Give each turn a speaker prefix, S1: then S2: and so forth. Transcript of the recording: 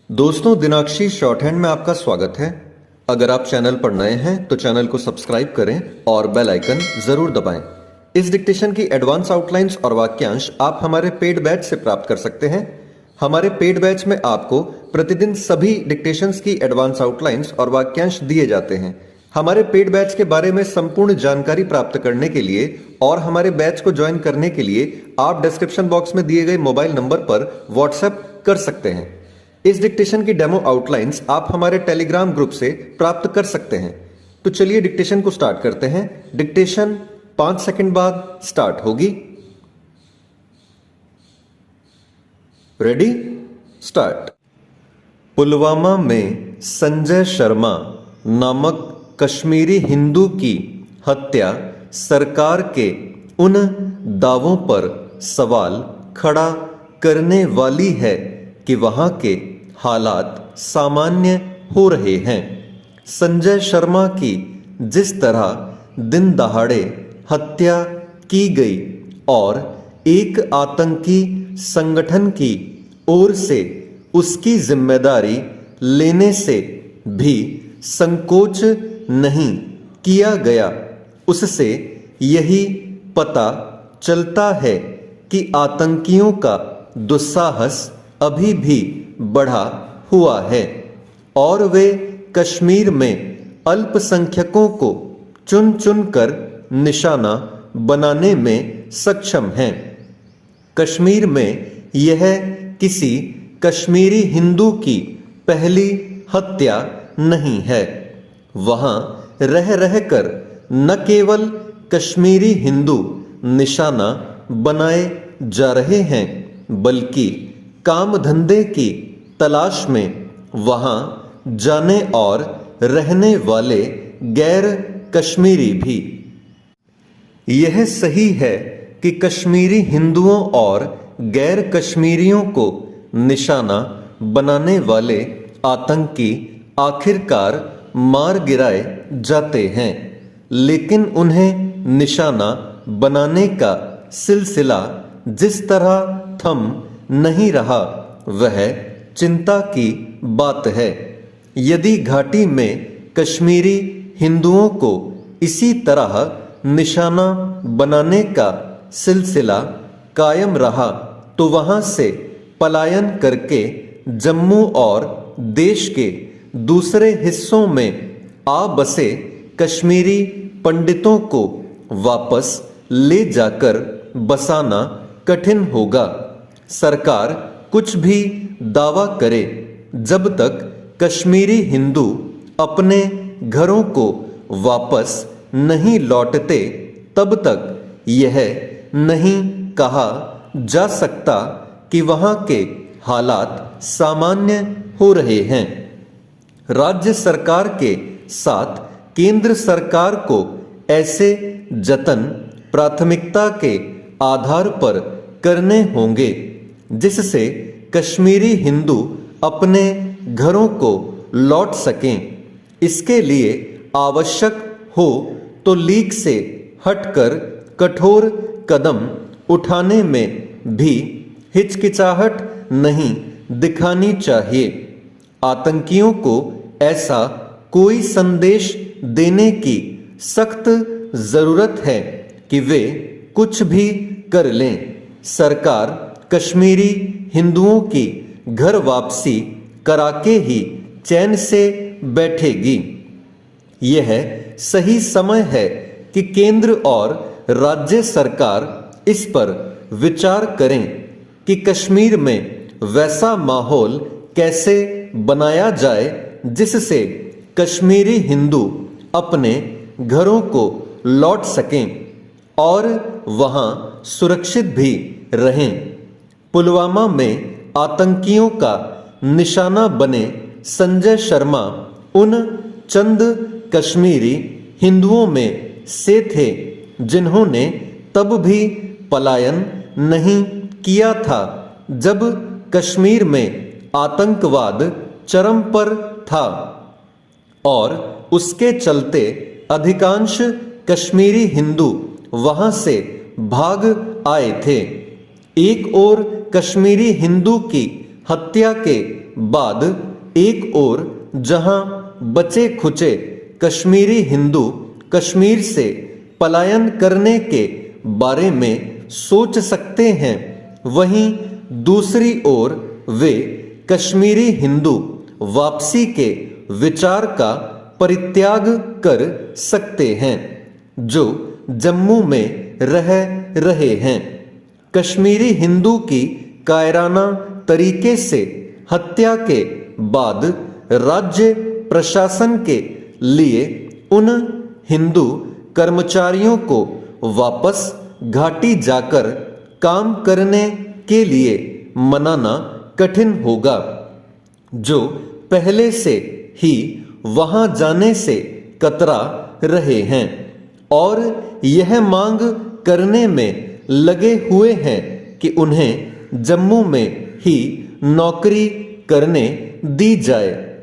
S1: दोस्तों, दिनाक्षी short hand में आपका स्वागत है। अगर आप चैनल पर नए हैं तो चैनल को सब्सक्राइब करें और बेल आइकन जरूर दबाएं। इस डिक्टेशन की एडवांस आउटलाइंस और वाक्यांश आप हमारे पेड बैच से प्राप्त कर सकते हैं। हमारे पेड बैच में आपको प्रतिदिन सभी डिक्टेशंस की एडवांस आउटलाइंस और वाक्यांश दिए जाते हैं। हमारे पेड बैच के बारे में संपूर्ण जानकारी प्राप्त करने के लिए और हमारे बैच को ज्वाइन करने के लिए आप डिस्क्रिप्शन बॉक्स में दिए गए मोबाइल नंबर पर व्हाट्सएप कर सकते हैं। इस डिक्टेशन की डेमो आउटलाइंस आप हमारे टेलीग्राम ग्रुप से प्राप्त कर सकते हैं। तो चलिए डिक्टेशन को स्टार्ट करते हैं। डिक्टेशन 5 सेकंड बाद स्टार्ट होगी। Ready, start. पुलवामा में संजय शर्मा नामक कश्मीरी हिंदू की हत्या सरकार के उन दावों पर सवाल खड़ा करने वाली है कि वहां के हालात सामान्य हो रहे हैं। संजय शर्मा की जिस तरह दिन दहाड़े हत्या की गई और एक आतंकी संगठन की ओर से उसकी जिम्मेदारी लेने से भी संकोच नहीं किया गया, उससे यही पता चलता है कि आतंकियों का दुस्साहस अभी भी बढ़ा हुआ है और वे कश्मीर में अल्पसंख्यकों को चुन चुन कर निशाना बनाने में सक्षम हैं। कश्मीर में यह किसी कश्मीरी हिंदू की पहली हत्या नहीं है। वहां रह रहकर न केवल कश्मीरी हिंदू निशाना बनाए जा रहे हैं, बल्कि काम धंधे की तलाश में वहां जाने और रहने वाले गैर कश्मीरी भी। यह सही है कि कश्मीरी हिंदुओं और गैर कश्मीरियों को निशाना बनाने वाले आतंकी आखिरकार मार गिराए जाते हैं, लेकिन उन्हें निशाना बनाने का सिलसिला जिस तरह थम नहीं रहा, वह चिंता की बात है। यदि घाटी में कश्मीरी हिंदुओं को इसी तरह निशाना बनाने का सिलसिला कायम रहा तो वहां से पलायन करके जम्मू और देश के दूसरे हिस्सों में आ बसे कश्मीरी पंडितों को वापस ले जाकर बसाना कठिन होगा। सरकार कुछ भी दावा करे, जब तक कश्मीरी हिंदू अपने घरों को वापस नहीं लौटते, तब तक यह नहीं कहा जा सकता कि वहां के हालात सामान्य हो रहे हैं। राज्य सरकार के साथ केंद्र सरकार को ऐसे जतन प्राथमिकता के आधार पर करने होंगे जिससे कश्मीरी हिंदू अपने घरों को लौट सकें। इसके लिए आवश्यक हो तो लीक से हटकर कठोर कदम उठाने में भी हिचकिचाहट नहीं दिखानी चाहिए। आतंकियों को ऐसा कोई संदेश देने की सख्त जरूरत है कि वे कुछ भी कर लें। सरकार कश्मीरी हिंदुओं की घर वापसी करा के ही चैन से बैठेगी। यह सही समय है कि केंद्र और राज्य सरकार इस पर विचार करें कि कश्मीर में वैसा माहौल कैसे बनाया जाए जिससे कश्मीरी हिंदू अपने घरों को लौट सकें और वहां सुरक्षित भी रहें। पुलवामा में आतंकियों का निशाना बने संजय शर्मा उन चंद कश्मीरी हिंदुओं में से थे जिन्होंने तब भी पलायन नहीं किया था जब कश्मीर में आतंकवाद चरम पर था और उसके चलते अधिकांश कश्मीरी हिंदू वहां से भाग आए थे। एक और कश्मीरी हिंदू की हत्या के बाद एक ओर जहां बचे खुचे कश्मीरी हिंदू कश्मीर से पलायन करने के बारे में सोच सकते हैं, वहीं दूसरी ओर वे कश्मीरी हिंदू वापसी के विचार का परित्याग कर सकते हैं जो जम्मू में रह रहे हैं। कश्मीरी हिंदू की कायराना तरीके से हत्या के बाद राज्य प्रशासन के लिए उन हिंदू कर्मचारियों को वापस घाटी जाकर काम करने के लिए मनाना कठिन होगा, जो पहले से ही वहां जाने से कतरा रहे हैं और यह मांग करने में लगे हुए हैं कि उन्हें जम्मू में ही नौकरी करने दी जाए।